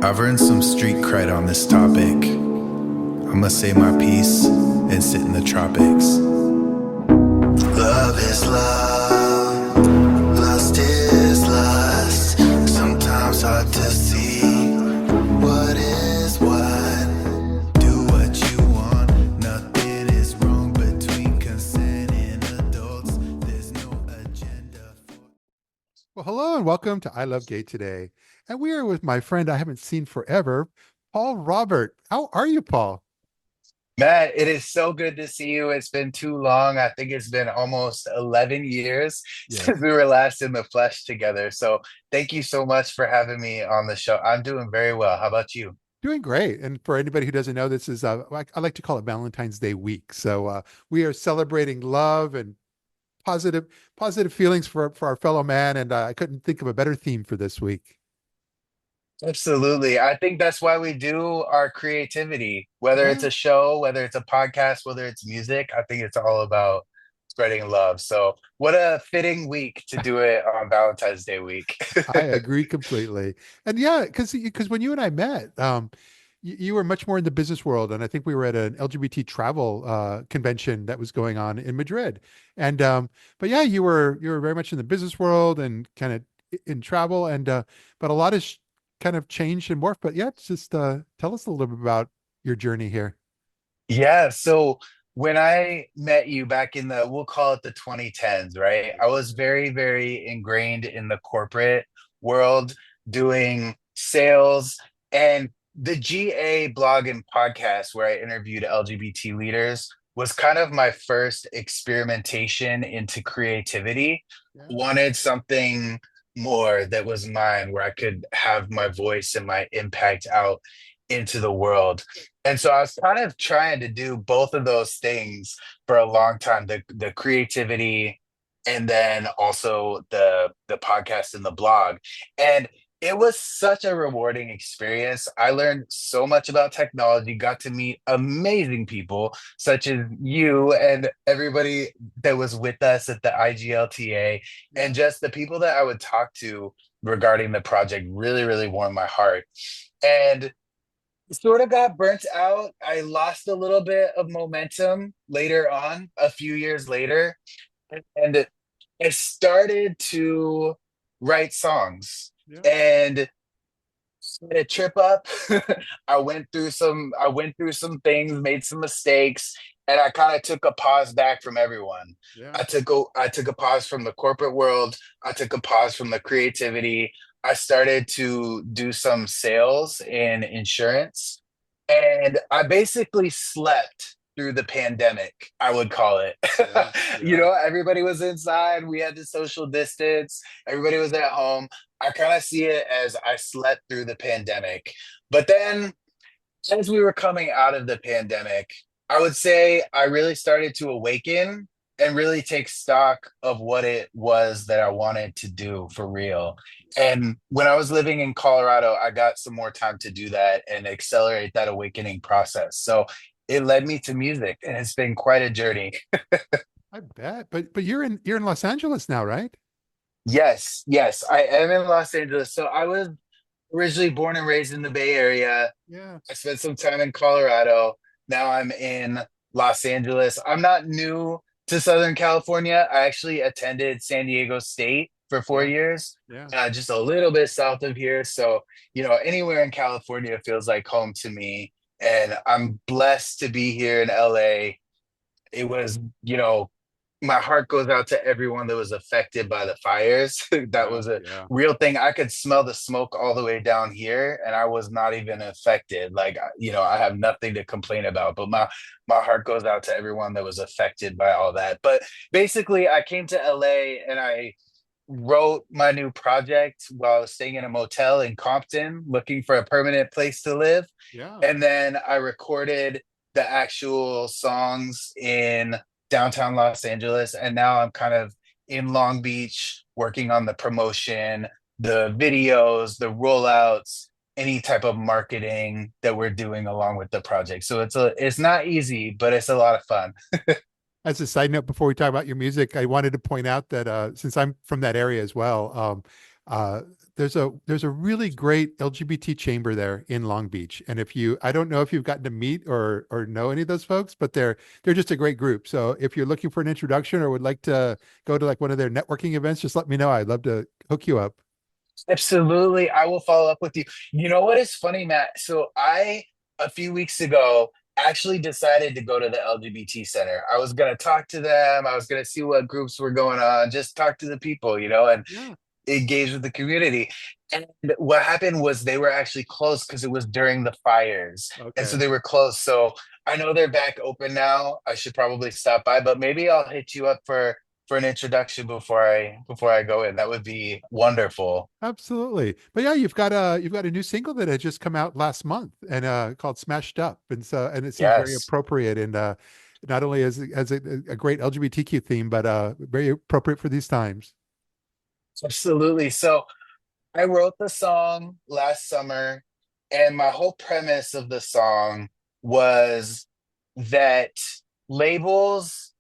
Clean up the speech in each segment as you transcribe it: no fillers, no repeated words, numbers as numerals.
I've earned some street cred on this topic. I'ma say my piece and sit in the tropics. Love is love, lust is lust. Sometimes hard to see what is what. Do what you want, nothing is wrong between consenting adults. There's no agenda for... Well, hello and welcome to I Love Gay today. And we are with my friend I haven't seen forever, Paul Robert. How are you, Paul? Matt, it is so good to see you. It's been too long. I think it's been almost 11 years since Yes. we were last in the flesh together. So thank you so much for having me on the show. I'm doing very well. How about you? Doing great. And for anybody who doesn't know, this is I like to call it Valentine's Day week. So we are celebrating love and positive feelings for our fellow man. And I couldn't think of a better theme for this week. Absolutely. I think that's why we do our creativity, whether it's Yeah. a show, whether it's a podcast, whether it's music. I think it's all about spreading love. So, what a fitting week to do it on Valentine's Day week. I agree completely. And yeah, because when you and I met, you were much more in the business world, and I think we were at an LGBT travel convention that was going on in Madrid. And but yeah, you were very much in the business world and kind of in travel, and but a lot has kind of changed and morphed. But yeah, just tell us a little bit about your journey here. Yeah, so when I met you back in the, we'll call it the 2010s, right? I was very, very ingrained in the corporate world doing sales and the GA blog and podcast where I interviewed LGBT leaders was kind of my first experimentation into creativity. Yeah. Wanted something more that was mine where I could have my voice and my impact out into the world. And so I was kind of trying to do both of those things for a long time, the creativity and then also the podcast and the blog. And it was such a rewarding experience. I learned so much about technology, got to meet amazing people such as you and everybody that was with us at the IGLTA, Yeah. and just the people that I would talk to regarding the project really, really warmed my heart. And sort of got burnt out. I lost a little bit of momentum later on, a few years later, and I started to write songs. Yeah. And a trip up. I went through some things, made some mistakes, and I kind of took a pause back from everyone. Yeah. I took a pause from the corporate world. I took a pause from the creativity. I started to do some sales in insurance, and I basically slept through the pandemic, I would call it. Yeah. Yeah. Everybody was inside. We had to social distance. Everybody was at home. I kind of see it as I slept through the pandemic. But then, as we were coming out of the pandemic, I would say I really started to awaken and really take stock of what it was that I wanted to do for real. And when I was living in Colorado, I got some more time to do that and accelerate that awakening process. So it led me to music, and it's been quite a journey. I bet. But you're in Los Angeles now, right? Yes, yes, I am in Los Angeles. So I was originally born and raised in the Bay Area. Yeah. I spent some time in Colorado. Now I'm in Los Angeles. I'm not new to Southern California. I actually attended San Diego State for four Yeah. years, Yeah. just a little bit south of here. So, anywhere in California feels like home to me. And I'm blessed to be here in LA. It was, my heart goes out to everyone that was affected by the fires. That Yeah. was a Yeah. real thing. I could smell the smoke all the way down here, and I was not even affected. Like, I have nothing to complain about. But my heart goes out to everyone that was affected by all that. But basically, I came to LA and I wrote my new project while I was staying in a motel in Compton, looking for a permanent place to live. Yeah. And then I recorded the actual songs in downtown Los Angeles. And now I'm kind of in Long Beach working on the promotion, the videos, the rollouts, any type of marketing that we're doing along with the project. So it's not easy, but it's a lot of fun. As a side note, before we talk about your music, I wanted to point out that since I'm from that area as well, Uh, there's a really great LGBT chamber there in Long Beach, and if you I don't know if you've gotten to meet or know any of those folks, but they're just a great group. So if you're looking for an introduction or would like to go to like one of their networking events, just let me know. I'd love to hook you up. Absolutely. I will follow up with you. You know what is funny, Matt? So a few weeks ago, actually decided to go to the LGBT Center. I was going to talk to them. I was going to see what groups were going on, just talk to the people, and Yeah. engage with the community. And what happened was they were actually closed because it was during the fires. And so Okay. they were closed. So I know they're back open now. I should probably stop by, but maybe I'll hit you up for an introduction before I go in. That would be wonderful. Absolutely. But yeah, you've got a new single that had just come out last month and called Smashed Up. And it seems very Yes, appropriate and not only as a great LGBTQ theme, but very appropriate for these times. absolutely. So I wrote the song last summer, and my whole premise of the song was that labels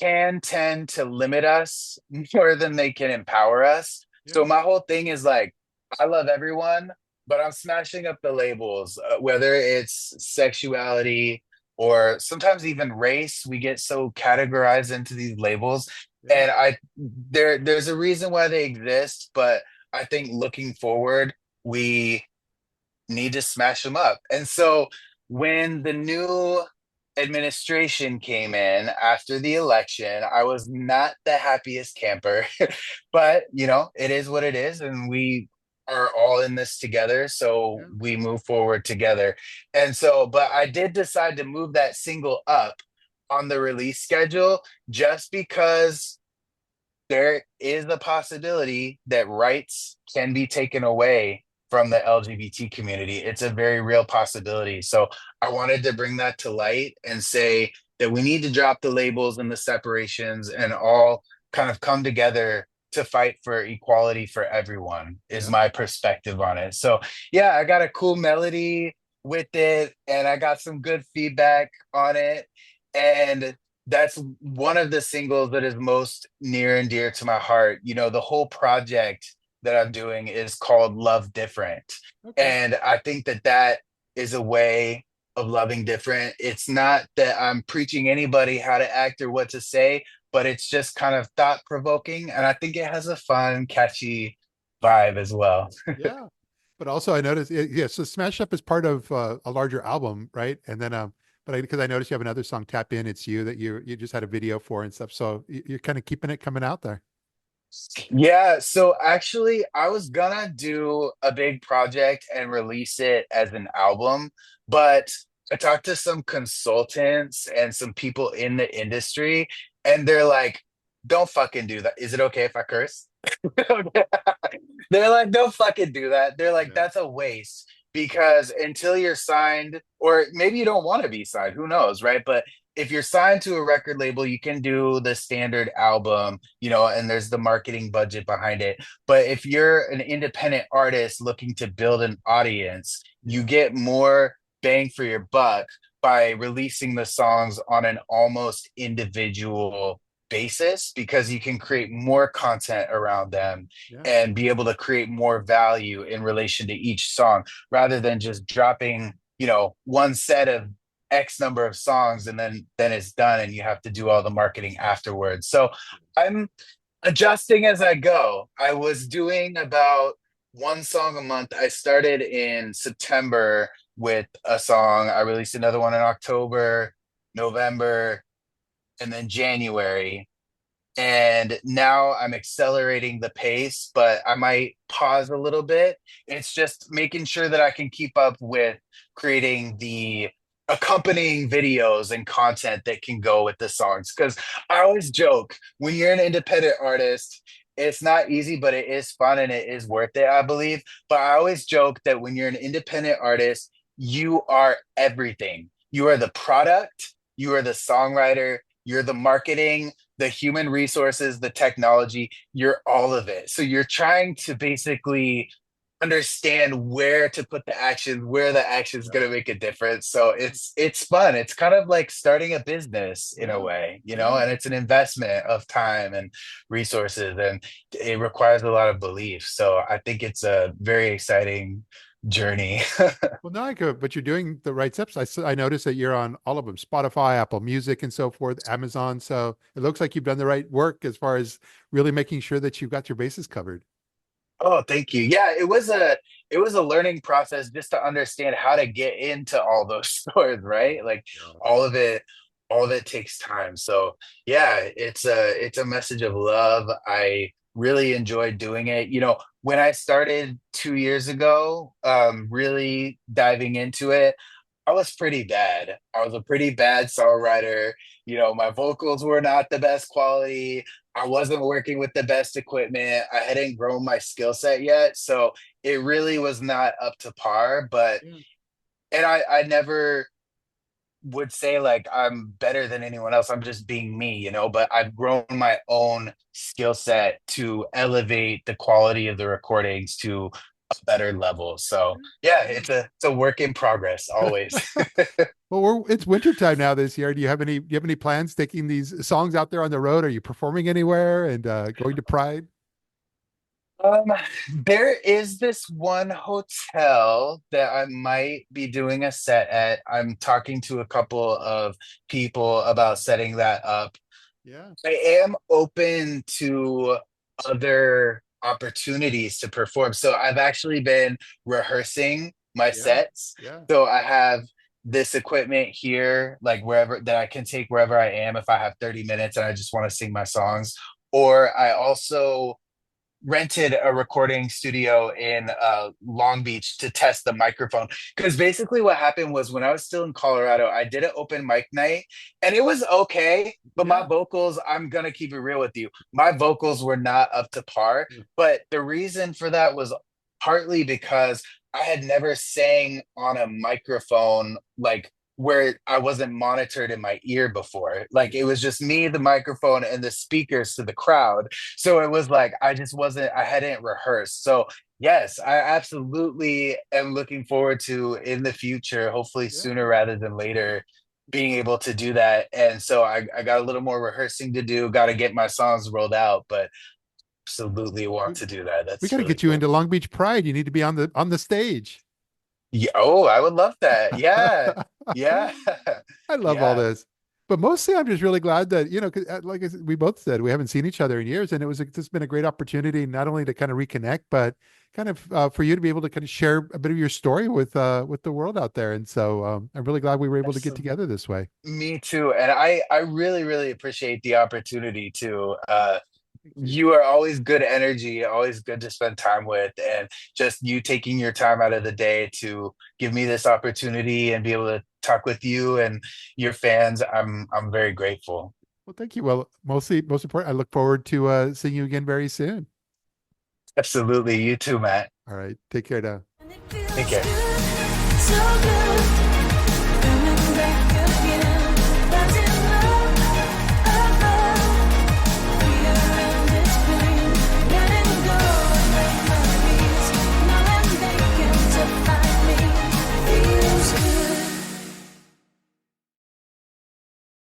can tend to limit us more than they can empower us. So Yeah. my whole thing is like, I love everyone, but I'm smashing up the labels, whether it's sexuality or sometimes even race. We get so categorized into these labels, Yeah. and there's a reason why they exist, but I think looking forward, we need to smash them up. And so when the new administration came in after the election, I was not the happiest camper, but it is what it is. And we are all in this together. So Yeah. we move forward together. And so, but I did decide to move that single up on the release schedule just because there is the possibility that rights can be taken away from the LGBT community. It's a very real possibility. So I wanted to bring that to light and say that we need to drop the labels and the separations and all kind of come together to fight for equality for everyone, is Yeah. my perspective on it. So yeah, I got a cool melody with it and I got some good feedback on it. And that's one of the singles that is most near and dear to my heart. The whole project that I'm doing is called Love Different. Okay. And I think that that is a way of loving different. It's not that I'm preaching anybody how to act or what to say, but it's just kind of thought provoking. And I think it has a fun, catchy vibe as well. Yeah. But also I noticed, yeah, so Smash Up is part of a larger album, right? And then, but because I noticed you have another song, Tap In, It's You, that you just had a video for and stuff. So you're kind of keeping it coming out there. Yeah, so actually, I was gonna do a big project and release it as an album, but I talked to some consultants and some people in the industry, and they're like, don't fucking do that. Is it okay if I curse? They're like, don't fucking do that. They're like, Yeah. that's a waste because until you're signed, or maybe you don't want to be signed, who knows, right? But if you're signed to a record label, you can do the standard album, and there's the marketing budget behind it. But if you're an independent artist looking to build an audience, you Yeah. get more bang for your buck by releasing the songs on an almost individual basis because you can create more content around them Yeah. and be able to create more value in relation to each song rather than just dropping, one set of X number of songs and then it's done and you have to do all the marketing afterwards. So I'm adjusting as I go. I was doing about one song a month. I started in September with a song. I released another one in October, November, and then January. And now I'm accelerating the pace, but I might pause a little bit. It's just making sure that I can keep up with creating the accompanying videos and content that can go with the songs. Because I always joke when you're an independent artist, it's not easy, but it is fun and it is worth it, I believe. But I always joke that when you're an independent artist, you are everything. You are the product, you are the songwriter, you're the marketing, the human resources, the technology, you're all of it. So you're trying to basically understand where to put the action, where the action is going to make a difference. So it's fun. It's kind of like starting a business in a Yeah. way, Yeah. and it's an investment of time and resources, and it requires a lot of belief. So I think it's a very exciting journey. Well, no, but you're doing the right steps. I noticed that you're on all of them, Spotify, Apple Music, and so forth, Amazon. So it looks like you've done the right work as far as really making sure that you've got your bases covered. Oh, thank you. Yeah, it was a learning process just to understand how to get into all those stores, right? Like Yeah. all of it takes time. So yeah, it's a message of love. I really enjoyed doing it. When I started 2 years ago, really diving into it, I was pretty bad. I was a pretty bad songwriter. My vocals were not the best quality. I wasn't working with the best equipment. I hadn't grown my skill set yet. So it really was not up to par. Yeah. And I never would say like I'm better than anyone else. I'm just being me, but I've grown my own skill set to elevate the quality of the recordings to a better level. So yeah, it's a work in progress always. Well, it's wintertime now this year. Do you have any plans taking these songs out there on the road? Are you performing anywhere and going to Pride? Um, there is this one hotel that I might be doing a set at. I'm talking to a couple of people about setting that up. Yeah. I am open to other opportunities to perform. So I've actually been rehearsing my Yeah. sets. Yeah. So I have this equipment here, like wherever that I can take wherever I am if I have 30 minutes and I just want to sing my songs. Or I also rented a recording studio in Long Beach to test the microphone. Because basically, what happened was when I was still in Colorado, I did an open mic night and it was okay. But my Yeah. vocals, I'm going to keep it real with you. My vocals were not up to par. Yeah. But the reason for that was partly because I had never sang on a microphone like where I wasn't monitored in my ear before. Like it was just me, the microphone, and the speakers to the crowd. So it was like I hadn't rehearsed. So yes, I absolutely am looking forward to in the future, hopefully Yeah. sooner rather than later, being able to do that. And so I got a little more rehearsing to do, got to get my songs rolled out, but absolutely want We, to do that. we That's got to really get you cool. into Long Beach Pride. You need to be on the stage. Yeah, oh, I would love that. Yeah. Yeah. I love all Yeah. this. But mostly, I'm just really glad that, 'cause, like we both said, we haven't seen each other in years. And it's just been a great opportunity, not only to kind of reconnect, but kind of for you to be able to kind of share a bit of your story with the world out there. And so I'm really glad we were able to get Absolutely. together this way. Me too. And I really, really appreciate the opportunity to Thank you. you are always good energy, always good to spend time with, and just you taking your time out of the day to give me this opportunity and be able to talk with you and your fans. I'm very grateful. Well, thank you. Well, most important, I look forward to seeing you again very soon. Absolutely. You too, Matt. All right. Take care now. Take care. So good, coming back again.